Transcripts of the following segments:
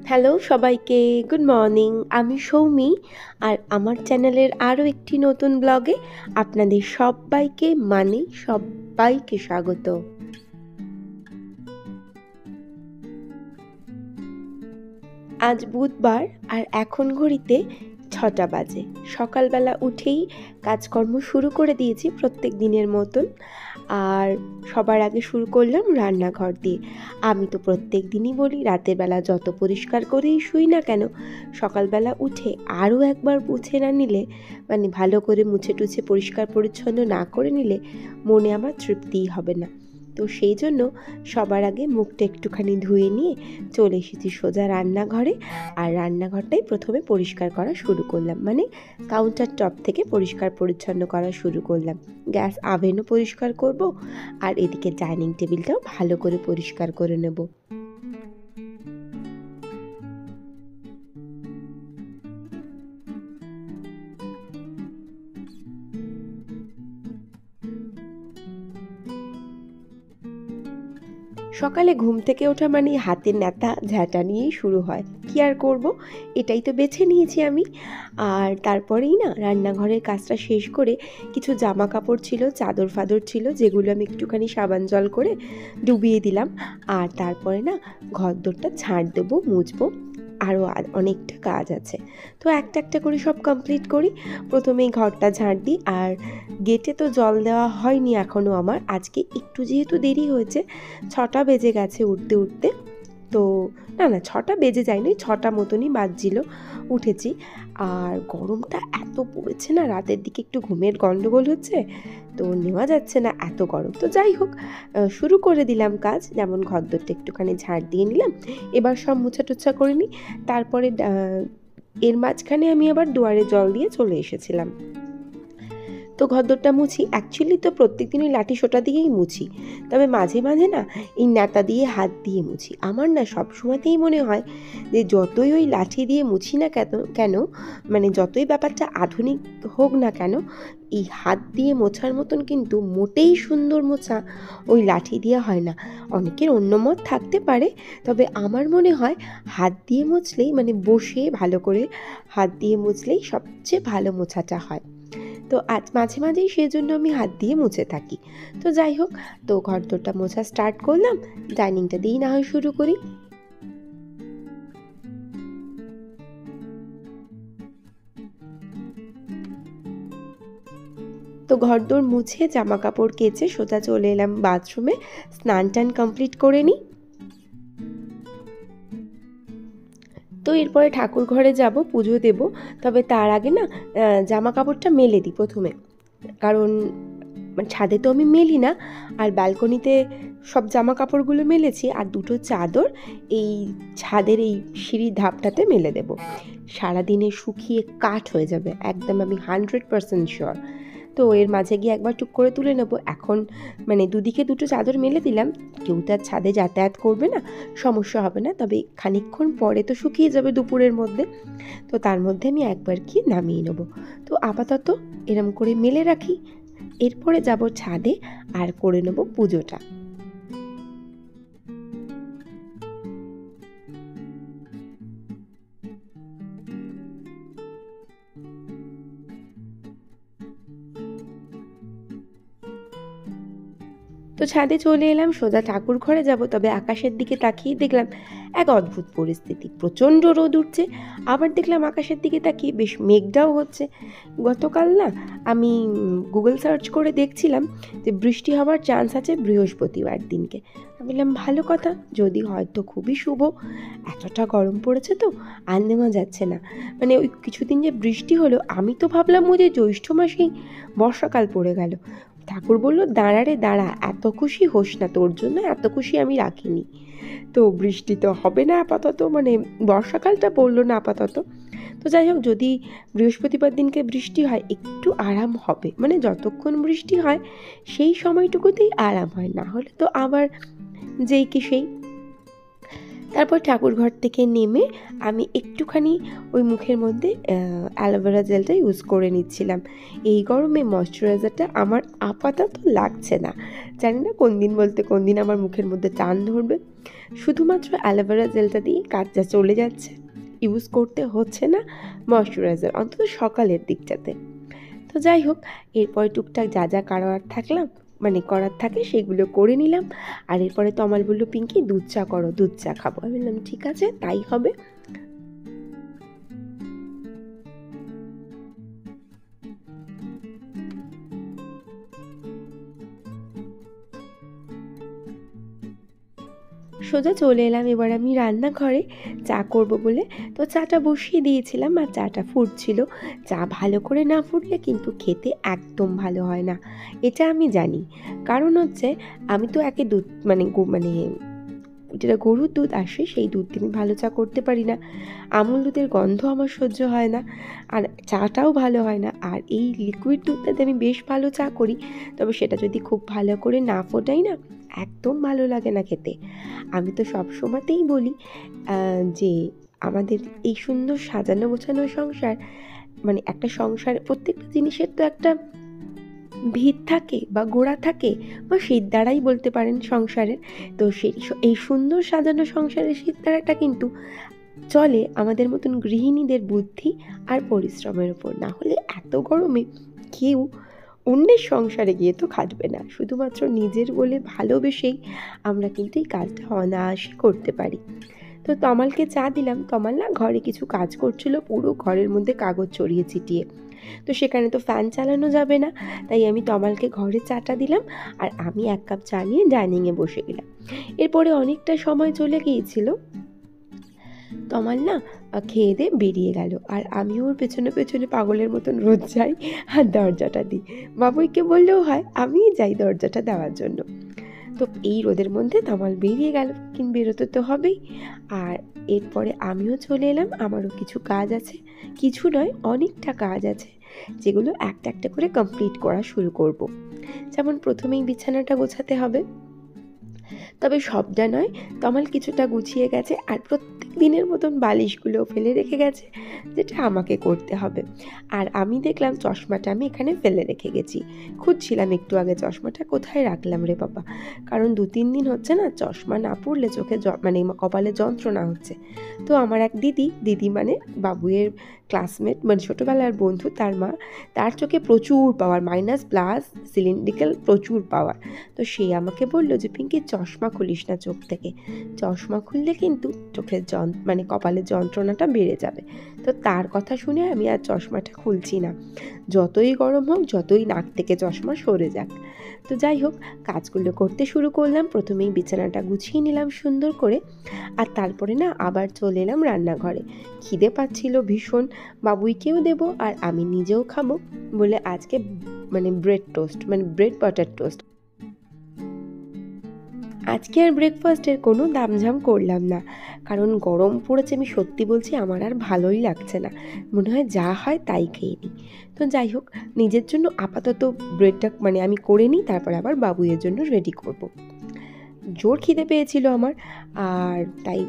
Hello সবাইকে, good morning. আমি সৌমি, আর আমার চ্যানেলের আরও একটি নতুন ব্লগে আপনাদের সবাইকে স্বাগত। আজ বুধবার, আর এখন ঘড়িতে 6টা বাজে। সকালবেলা উঠেই কাজকর্ম শুরু করে দিয়েছি প্রত্যেক দিনের মতন। আর সবার আগে শুরু করলাম রান্নাঘর দিয়ে। আমি তো প্রত্যেক দিনই বলি, রাতের বেলা যত পরিষ্কার করেই শুই না কেন, সকালবেলা উঠে আরও একবার মুছে না নিলে, মানে ভালো করে মুছে টুছে পরিষ্কার পরিচ্ছন্ন না করে নিলে মনে আমার তৃপ্তিই হবে না। তো সেই জন্য সবার আগে মুখটা একটুখানি ধুয়ে নিয়ে চলে এসেছি সোজা রান্নাঘরে। আর রান্নাঘরটাই প্রথমে পরিষ্কার করা শুরু করলাম, মানে কাউন্টার টপ থেকে পরিষ্কার পরিচ্ছন্ন করা শুরু করলাম। গ্যাস আভেনও পরিষ্কার করব, আর এদিকে ডাইনিং টেবিলটাও ভালো করে পরিষ্কার করে নেব। সকালে ঘুম থেকে ওঠা মানে হাতের ন্যাতা ঝ্যাঁটা নিয়েই শুরু হয়, কি আর করব, এটাই তো বেছে নিয়েছি আমি। আর তারপরেই না রান্নাঘরের কাজটা শেষ করে কিছু জামা কাপড় ছিল, চাদর ফাদর ছিল, যেগুলো আমি একটুখানি সাবান জল করে ডুবিয়ে দিলাম। আর তারপরে না ঘরদোরটা ঝাড় দেবো, মুছবো, আরও অনেকটা কাজ আছে। তো একটা একটা করে সব কমপ্লিট করি। প্রথমেই ঘরটা ঝাড় দিই। আর গেটে তো জল দেওয়া হয়নি এখনও আমার, আজকে একটু যেহেতু দেরি হয়েছে, 6টা বেজে গেছে উঠতে উঠতে। তো না 6টা বেজে যায়নি, 6টা মতনই বাজছিল উঠেছি। আর গরমটা এত পড়েছে না, রাতের দিকে একটু ঘুমের গন্ডগোল হচ্ছে, তো নেওয়া যাচ্ছে না এত গরম। তো যাই হোক, শুরু করে দিলাম কাজ। যেমন ঘরদোরটা একটুখানি ঝাড় দিয়ে নিলাম, এবার সব মোছা টোছা করে নিই। তারপরে এর মাঝখানে আমি আবার দুয়ারে জল দিয়ে চলে এসেছিলাম। তো ঘরদোরটা মুছি, অ্যাকচুয়ালি তো প্রত্যেক দিন ওই লাঠি সোঁটা দিয়েই মুছি, তবে মাঝে মাঝে না এই ন্যাতা দিয়ে হাত দিয়ে মুছি। আমার না সব সময়তেই মনে হয় যে যতই ওই লাঠি দিয়ে মুছি না কেন, মানে যতই ব্যাপারটা আধুনিক হোক না কেন, এই হাত দিয়ে মোছার মতন কিন্তু মোটেই সুন্দর মোছা ওই লাঠি দিয়ে হয় না। অনেকের অন্য মত থাকতে পারে, তবে আমার মনে হয় হাত দিয়ে মুছলেই, মানে বসে ভালো করে হাত দিয়ে মুছলেই সবচেয়ে ভালো মোছাটা হয়। তো আজ মাঝে মাঝেই সেজন্য আমি হাত দিয়ে মুছে থাকি। তো যাই হোক, তো ঘরদোরটা মোছা স্টার্ট করলাম, ডাইনিংটা দিয়েই না হয় শুরু করি। তো ঘরদোর মুছে জামা কাপড় কেচে সোজা চলে এলাম বাথরুমে, স্নান টান কমপ্লিট করে নিই। তো এরপরে ঠাকুর ঘরে যাব, পুজো দেব। তবে তার আগে না জামা কাপড়টা মেলে দিই প্রথমে, কারণ ছাদে তো আমি মেলি না। আর ব্যালকনিতে সব জামা কাপড়গুলো মেলেছি, আর দুটো চাদর এই ছাদের এই সিঁড়ির ধাপটাতে মেলে দেব। সারাদিনে শুকিয়ে কাঠ হয়ে যাবে, একদম আমি 100% শিওর। তো এর মাঝে গিয়ে একবার টুক করে তুলে নেব। এখন মানে দুদিকে দুটো চাদর মেলে দিলাম, কেউ তার ছাদে যাতায়াত করবে না, সমস্যা হবে না। তবে খানিকক্ষণ পরে তো শুকিয়ে যাবে দুপুরের মধ্যে, তো তার মধ্যে আমি একবার গিয়ে নামিয়ে নেব। তো আপাতত এরম করে মেলে রাখি, এরপরে যাব ছাদে আর করে নেব পুজোটা। তো ছাদে চলে এলাম, সোজা ঠাকুর ঘরে যাব। তবে আকাশের দিকে তাকিয়ে দেখলাম এক অদ্ভুত পরিস্থিতি, প্রচণ্ড রোদ উঠছে, আবার দেখলাম আকাশের দিকে তাকিয়ে বেশ মেঘটাও হচ্ছে। গতকাল না আমি গুগল সার্চ করে দেখছিলাম যে বৃষ্টি হওয়ার চান্স আছে বৃহস্পতিবার দিনকে। আমি বললাম ভালো কথা, যদি হয়তো খুবই শুভ। এতটা গরম পড়েছে তো আর নেওয়া যাচ্ছে না। মানে ওই কিছুদিন যে বৃষ্টি হলো, আমি তো ভাবলাম ওই যে জ্যৈষ্ঠ মাসেই বর্ষাকাল পড়ে গেল। ঠাকুর বলল দাঁড়া রে দাঁড়া, এত খুশি হোস না, তোর জন্য এত খুশি আমি রাখিনি। তো বৃষ্টি তো হবে না আপাতত, মানে বর্ষাকালটা পড়লো না আপাতত। তো যাই হোক, যদি বৃহস্পতিবার দিনকে বৃষ্টি হয় একটু আরাম হবে, মানে যতক্ষণ বৃষ্টি হয় সেই সময়টুকুতেই আরাম হয়, না হলে তো আবার যেই কি সেই। তারপর ঠাকুরঘর থেকে নেমে আমি একটুখানি ওই মুখের মধ্যে অ্যালোভেরা জেলটা ইউজ করে নিচ্ছিলাম। এই গরমে ময়শ্চারাইজারটা আমার আপাতত লাগছে না, জানি না কোন দিন বলতে কোন দিন আমার মুখের মধ্যে টান ধরবে। শুধুমাত্র অ্যালোভেরা জেলটা দিয়ে কাজটা চলে যাচ্ছে, ইউজ করতে হচ্ছে না ময়শ্চারাইজার, অন্তত সকালের দিকটাতে। তো যাই হোক, এরপরে টুকটাক যা যা করার থাকে সেগুলো করে নিলাম। আর এরপরে তমাল বলল, পিঙ্কি দুধ চা করো, দুধ চা খাবো। আমি বললাম ঠিক আছে, তাই হবে। সোজা চলে এলাম এবার আমি রান্নাঘরে চা করব বলে। তো চাটা বসিয়ে দিয়েছিলাম আর চাটা ফুটছিল। চা ভালো করে না ফুটলে কিন্তু খেতে একদম ভালো হয় না, এটা আমি জানি। কারণ হচ্ছে আমি তো একে দুধ মানে যেটা গরুর দুধ আসে সেই দুধ দিয়ে আমি ভালো চা করতে পারি না। আমুল দুধের গন্ধ আমার সহ্য হয় না, আর চাটাও ভালো হয় না। আর এই লিকুইড দুধটাতে আমি বেশ ভালো চা করি, তবে সেটা যদি খুব ভালো করে না ফোটাই না, একদম ভালো লাগে না খেতে। আমি তো সব সময়তেই বলি যে আমাদের এই সুন্দর সাজানো গোছানো সংসার, মানে একটা সংসার প্রত্যেকটা জিনিসের তো একটা ভিত থাকে বা গোড়া থাকে, বা সিদ্ধারাই বলতে পারেন সংসারের। তো এই সুন্দর সাজানো সংসারের সিদ্ধারাটা কিন্তু চলে আমাদের মতন গৃহিণীদের বুদ্ধি আর পরিশ্রমের উপর। না হলে এত গরমে কেউ অন্যের সংসারে গিয়ে তো খাটবে না, শুধুমাত্র নিজের বলে ভালোবেসেই আমরা কিন্তু এই কাজটা অনায়াসে করতে পারি। তো তমালকে চা দিলাম। তমাল না ঘরে কিছু কাজ করছিল, পুরো ঘরের মধ্যে কাগজ ছড়িয়ে ছিটিয়ে। তো সেখানে তো ফ্যান চালানো যাবে না, তাই আমি তমালকে ঘরে চাটা দিলাম আর আমি 1 কাপ চা নিয়ে ডাইনিংয়ে বসে গেলাম। এরপরে অনেকটা সময় চলে গিয়েছিল। তমাল না খেয়ে দিয়ে বেরিয়ে গেল, আর আমি ওর পেছনে পেছনে পাগলের মতন রোজ যাই আর দরজাটা দিই। বাবুইকে বললেও হয়, আমিই যাই দরজাটা দেওয়ার জন্য। তো এই রোদের মধ্যে তমাল বেরিয়ে গেল, কিন্তু বেরোতে তো হবেই। আর এরপরে আমিও চলে এলাম, আমারও কিছু কাজ আছে, কিছু নয় অনেকটা কাজ আছে, যেগুলো একটা একটা করে কমপ্লিট করা শুরু করব। যেমন প্রথমেই বিছানাটা গোছাতে হবে, তবে সবটা নয়, তমাল কিছুটা গুছিয়ে গেছে আর প্রত্যেক দিনের মতন বালিশগুলো ফেলে রেখে গেছে, যেটা আমাকে করতে হবে। আর আমি দেখলাম চশমাটা আমি এখানে ফেলে রেখে গেছি, খুঁজছিলাম একটু আগে চশমাটা কোথায় রাখলাম রে বাবা। কারণ 2-3 দিন হচ্ছে না চশমা না পড়লে চোখে কপালে যন্ত্রণা হচ্ছে। তো আমার এক দিদি মানে বাবুয়ের ক্লাসমেট, মানে ছোটোবেলার বন্ধু, তার মা, তার চোখে প্রচুর পাওয়ার, -+ সিলিন্ড্রিক্যাল প্রচুর পাওয়ার। তো সে আমাকে বলল যে পিঙ্কি চশমা খুলিস না চোখ থেকে, চশমা খুললে কিন্তু চোখের কপালের যন্ত্রণাটা বেড়ে যাবে। তো তার কথা শুনে আমি আর চশমাটা খুলছি না, যতই গরম হোক, যতই নাক থেকে চশমা সরে যাক। তো যাই হোক, কাজগুলো করতে শুরু করলাম। প্রথমেই বিছানাটা গুছিয়ে নিলাম সুন্দর করে, আর তারপরে না আবার চলে এলাম রান্নাঘরে। খিদে পাচ্ছিল ভীষণ, বাবুইকেও দেবো আর আমি নিজেও খাবো বলে আজকে ব্রেড বাটার টোস্ট। আজকে আর ব্রেকফাস্টের কোনো দামঝাম করলাম না, কারণ গরম পড়েছে, আমি সত্যি বলছি আমার আর ভালোই লাগছে না, মনে হয় যা হয় তাই খেয়ে নিই। তো যাই হোক, নিজের জন্য আপাতত ব্রেডটা আমি করে নিই, তারপরে আবার বাবুইয়ের জন্য রেডি করব। জোর খিদে পেয়েছিল আমার, আর তাই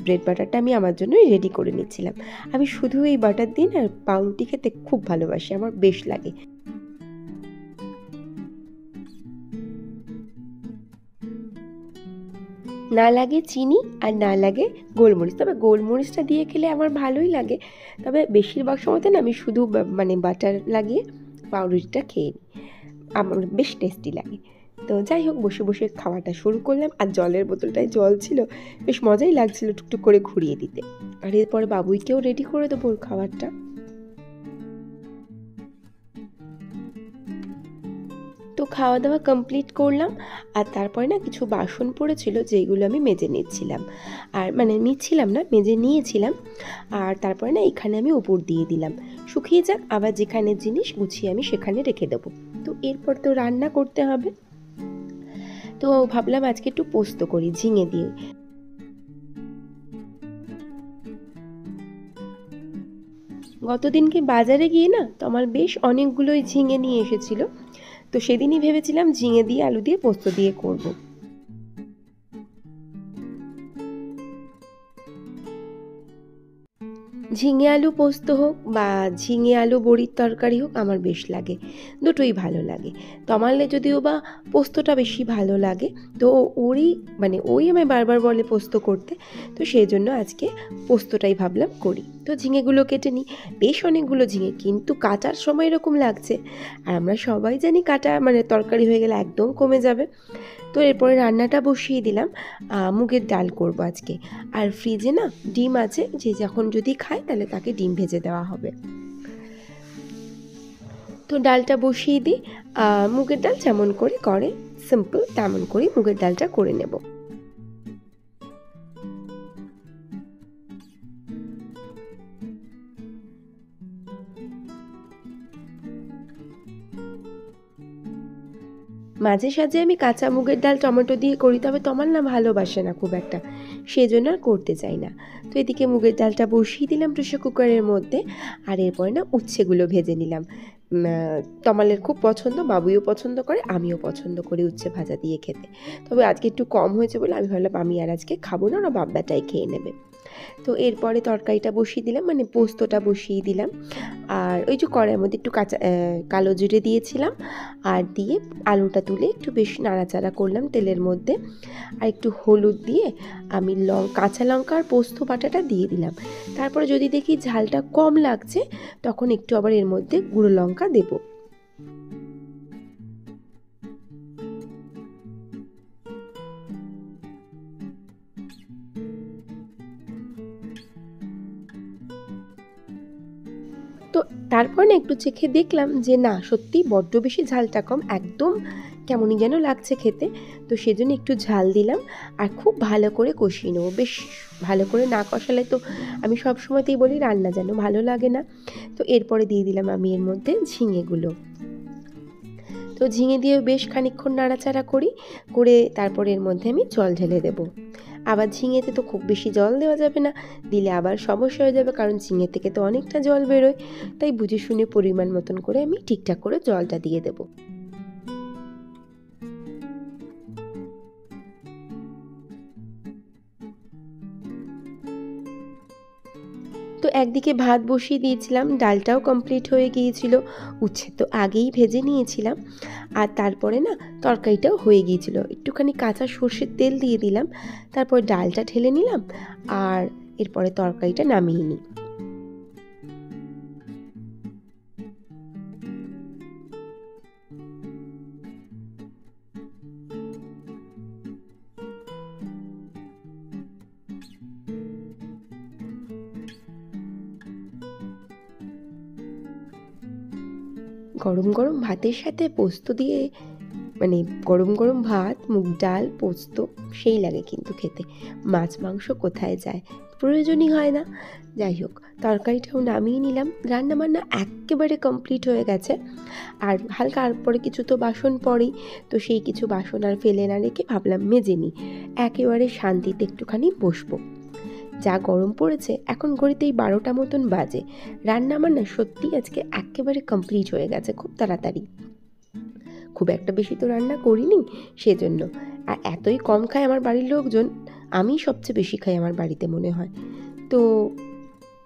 ব্রেড বাটারটা আমি আমার জন্যই রেডি করে নিচ্ছিলাম। আমি শুধু এই বাটার দিন আর পাউরুটি খেতে খুব ভালোবাসি, আমার বেশ লাগে। না লাগে চিনি আর না লাগে গোলমরিচ, তবে গোলমরিচটা দিয়ে খেলে আমার ভালোই লাগে। তবে বেশিরভাগ সময়তে না আমি শুধু বাটার লাগিয়ে পাউরুটিটা খেয়ে নিই, আমার বেশ টেস্টি লাগে। তো যাই হোক, বসে বসে খাওয়াটা শুরু করলাম, আর জলের বোতলটায় জল ছিল, বেশ মজাই লাগছিল টুকটুক করে ঘুরিয়ে দিতে। আর এরপরে বাবুইকেও রেডি করে দেবো ওর খাবারটা। তো খাওয়া দাওয়া কমপ্লিট করলাম, আর তারপরে না কিছু বাসন পড়েছিল যেগুলো আমি মেজে নিচ্ছিলাম, আর মেজে নিয়েছিলাম। আর তারপরে না এখানে আমি উপর দিয়ে দিলাম, শুকিয়ে যাক, আবার যেখানে জিনিস গুছিয়ে আমি সেখানে রেখে দেবো। তো এরপর তো রান্না করতে হবে, তো ভাবলাম আজকে একটু পোস্ত করি ঝিঙে দিয়ে। গতদিনকে বাজারে গিয়ে না তোমার বেশ অনেকগুলোই ঝিঙে নিয়ে এসেছিল, তো সেদিনই ভেবেছিলাম ঝিঙে দিয়ে আলু দিয়ে পোস্ত দিয়ে করব। ঝিঙে আলু পোস্ত হোক বা ঝিঙে আলু বড়ির তরকারি হোক আমার বেশ লাগে, দুটোই ভালো লাগে। তমালে যদিও বা পোস্তটা বেশি ভালো লাগে, তো ওরই মানে ওই আমায় বারবার বলে পোস্ত করতে, তো সেই জন্য আজকে পোস্তটাই ভাবলাম করি। তো ঝিঙেগুলো কেটে নিই, বেশ অনেকগুলো ঝিঙে, কিন্তু কাটার সময় এরকম লাগছে, আর আমরা সবাই জানি কাটা মানে তরকারি হয়ে গেলে একদম কমে যাবে। তো এরপরে রান্নাটা বসিয়ে দিলাম, মুগের ডাল করব আজকে। আর ফ্রিজে না ডিম আছে, যে যখন যদি খায় তাহলে তাকে ডিম ভেজে দেওয়া হবে। তো ডালটা বসিয়ে দিই, মুগের ডাল যেমন করে সিম্পল তেমন করেই মুগের ডালটা করে নেব। মাঝে সাঝে আমি কাঁচা মুগের ডাল টমেটো দিয়ে করি, তবে তোমার না ভালোবাসে না খুব একটা, সেই জন্য আর করতে চাই না। তো এদিকে মুগের ডালটা বসিয়ে দিলাম প্রেসার কুকারের মধ্যে, আর এরপরে না উচ্ছেগুলো ভেজে নিলাম। তমালের খুব পছন্দ, বাবুইও পছন্দ করে, আমিও পছন্দ করি উচ্ছে ভাজা দিয়ে খেতে। তবে আজকে একটু কম হয়েছে বলে আমি ভাবলাম আমি আর আজকে খাবো না, ওরা বাব্বাটাই খেয়ে নেবে। তো এরপরে তরকারিটা বসিয়ে দিলাম, মানে পোস্তটা বসিয়ে দিলাম। আর ওই যে কড়াইয়ের মধ্যে একটু কালো জিরে দিয়েছিলাম, আর দিয়ে আলুটা তুলে একটু বেশ নাড়াচাড়া করলাম তেলের মধ্যে, আর একটু হলুদ দিয়ে আমি কাঁচা লঙ্কা আর পোস্ত বাটাটা দিয়ে দিলাম। তারপরে যদি দেখি ঝালটা কম লাগছে, তখন একটু আবার এর মধ্যে গুঁড়ো লঙ্কা দেবো। তো তারপর না একটু চেখে দেখলাম যে না, সত্যিই বড্ড বেশি ঝালটা কম, একদম কেমনই যেন লাগছে খেতে। তো সেজন্য একটু ঝাল দিলাম, আর খুব ভালো করে কষিয়ে নেবো। বেশ ভালো করে না কষালে তো আমি সব সময়তেই বলি রান্না যেন ভালো লাগে না। তো এরপরে দিয়ে দিলাম আমি এর মধ্যে ঝিঙেগুলো। তো ঝিঙে দিয়ে বেশ খানিকক্ষণ নাড়াচাড়া করে তারপরে এর মধ্যে আমি জল ঢেলে দেবো। আবার ঝিঙেতে তো খুব বেশি জল দেওয়া যাবে না, দিলে আবার সমস্যা হয়ে যাবে, কারণ ঝিঙে থেকে তো অনেকটা জল বেরোয়। তাই বুঝে শুনে পরিমাণ মতন করে আমি ঠিকঠাক করে জলটা দিয়ে দেবো। তো একদিকে ভাত বসিয়ে দিয়েছিলাম, ডালটাও কমপ্লিট হয়ে গিয়েছিল, উচ্ছে তো আগেই ভেজে নিয়েছিলাম, আর তারপরে না তরকারিটাও হয়ে গিয়েছিল। একটুখানি কাঁচা সর্ষের তেল দিয়ে দিলাম, তারপর ডালটা ঢেলে নিলাম, আর এরপরে তরকারিটা নামিয়ে নিই। গরম গরম ভাতের সাথে পোস্ত দিয়ে, মানে গরম গরম ভাত, মুগ ডাল, পোস্ত সেই লাগে কিন্তু খেতে। মাছ মাংস কোথায় যায়, প্রয়োজনই হয় না। যাই হোক, তরকারিটাও নামিয়ে নিলাম, রান্নাবান্না একেবারে কমপ্লিট হয়ে গেছে। আর হালকা আর পরে কিছু তো বাসন পড়েই, তো সেই কিছু বাসন আর ফেলে না রেখে ভাবলাম মেজে নিই, একেবারে শান্তিতে একটুখানি বসবো। যা গরম পড়েছে, এখন ঘড়িতেই 12টা মতন বাজে। রান্না আমার না সত্যিই আজকে একেবারে কমপ্লিট হয়ে গেছে খুব তাড়াতাড়ি। খুব একটা বেশি তো রান্না করিনি সেজন্য। আর এতই কম খায় আমার বাড়ির লোকজন, আমি সবচেয়ে বেশি খাই আমার বাড়িতে মনে হয়। তো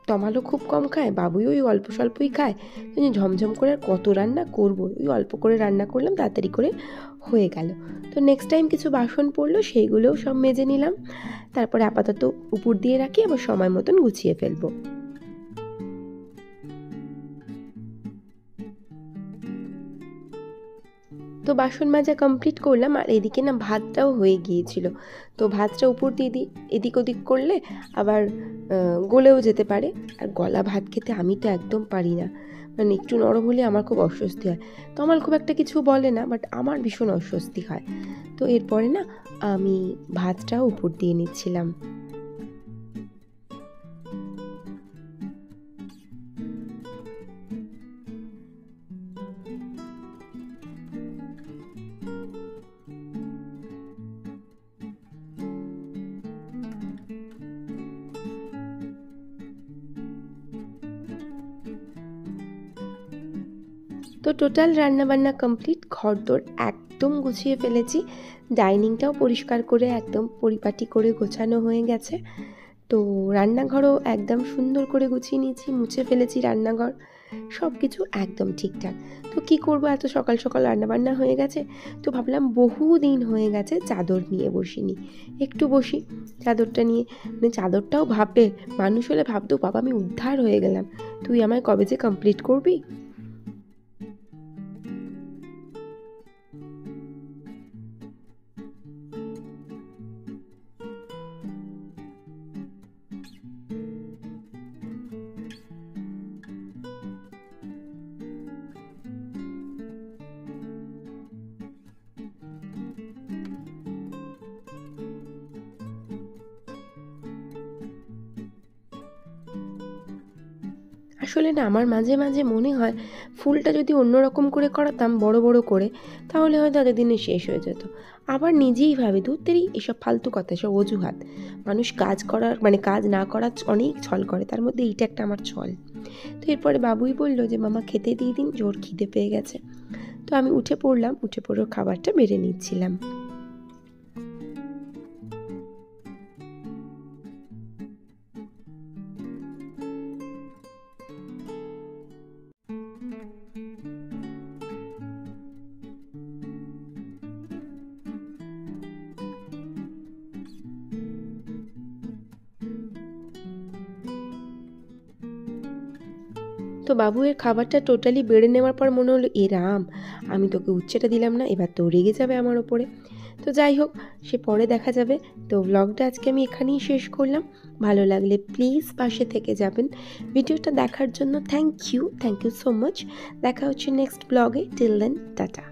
তমালও খুব কম খায়, বাবুই ওই অল্প স্বল্পই খায়। তো ঝমঝম করে আর কত রান্না করব, ওই অল্প করে রান্না করলাম, তাড়াতাড়ি করে হয়ে গেল। তো নেক্সট টাইম কিছু বাসন পড়লো, সেইগুলোও সব মেজে নিলাম, তারপরে আপাতত উপর দিয়ে রাখি, আবার সময় মতন গুছিয়ে ফেলবো। তো বাসন মাজা কমপ্লিট করলাম, আর এদিকে না ভাতটাও হয়ে গিয়েছিল। তো ভাতটা উপর দিয়ে দিই, এদিক ওদিক করলে আবার গলেও যেতে পারে। আর গলা ভাত খেতে আমি তো একদম পারি না, মানে একটু নরম হলে আমার খুব অস্বস্তি হয়। তো আমার খুব একটা কিছু বলে না, বাট আমার ভীষণ অস্বস্তি হয়। তো এরপরে না আমি ভাতটাও উপর দিয়ে নিচ্ছিলাম। তো টোটাল রান্নাবান্না কমপ্লিট, ঘরদোর একদম গুছিয়ে ফেলেছি, ডাইনিংটাও পরিষ্কার করে একদম পরিপাটি করে গোছানো হয়ে গেছে। তো রান্নাঘরও একদম সুন্দর করে গুছিয়ে নিয়েছি, মুছে ফেলেছি রান্নাঘর, সব কিছু একদম ঠিকঠাক। তো কি করব, এত সকাল সকাল রান্নাবান্না হয়ে গেছে, তো ভাবলাম বহু দিন হয়ে গেছে চাদর নিয়ে বসিনি, একটু বসি চাদরটা নিয়ে। মানে চাদরটাও ভাববে, মানুষ হলে ভাবতো বাবা আমি উদ্ধার হয়ে গেলাম, তুই আমায় কবে যে কমপ্লিট করবি। আসলে না আমার মাঝে মাঝে মনে হয় ফুলটা যদি অন্যরকম করে করাতাম, বড় বড় করে, তাহলে হয়তো এতদিনে শেষ হয়ে যেত। আবার নিজেই ভাবি ধুর তেরি এসব ফালতু কথা, এসব অজুহাত। মানুষ কাজ করার মানে কাজ না করার অনেক ছল করে, তার মধ্যে এইটা একটা আমার ছল। তো এরপরে বাবুই বলল যে মামা খেতে দিয়ে দিন, জোর খিদে পেয়ে গেছে। তো আমি উঠে পড়লাম, উঠে পড়ে খাবারটা বেড়ে নিচ্ছিলাম। তো বাবুয়ের খাবারটা টোটালি বেড়ে নেওয়ার পর মনে হলো এ রাম, আমি তোকে উচ্ছেটা দিলাম না, এবার তো রেগে যাবে আমার ওপরে। তো যাই হোক, সে পরে দেখা যাবে। তো ব্লগটা আজকে আমি এখানেই শেষ করলাম। ভালো লাগলে প্লিজ পাশে থেকে যাবেন। ভিডিওটা দেখার জন্য থ্যাংক ইউ সো মাচ। দেখা হচ্ছে নেক্সট ব্লগে। Till then tata.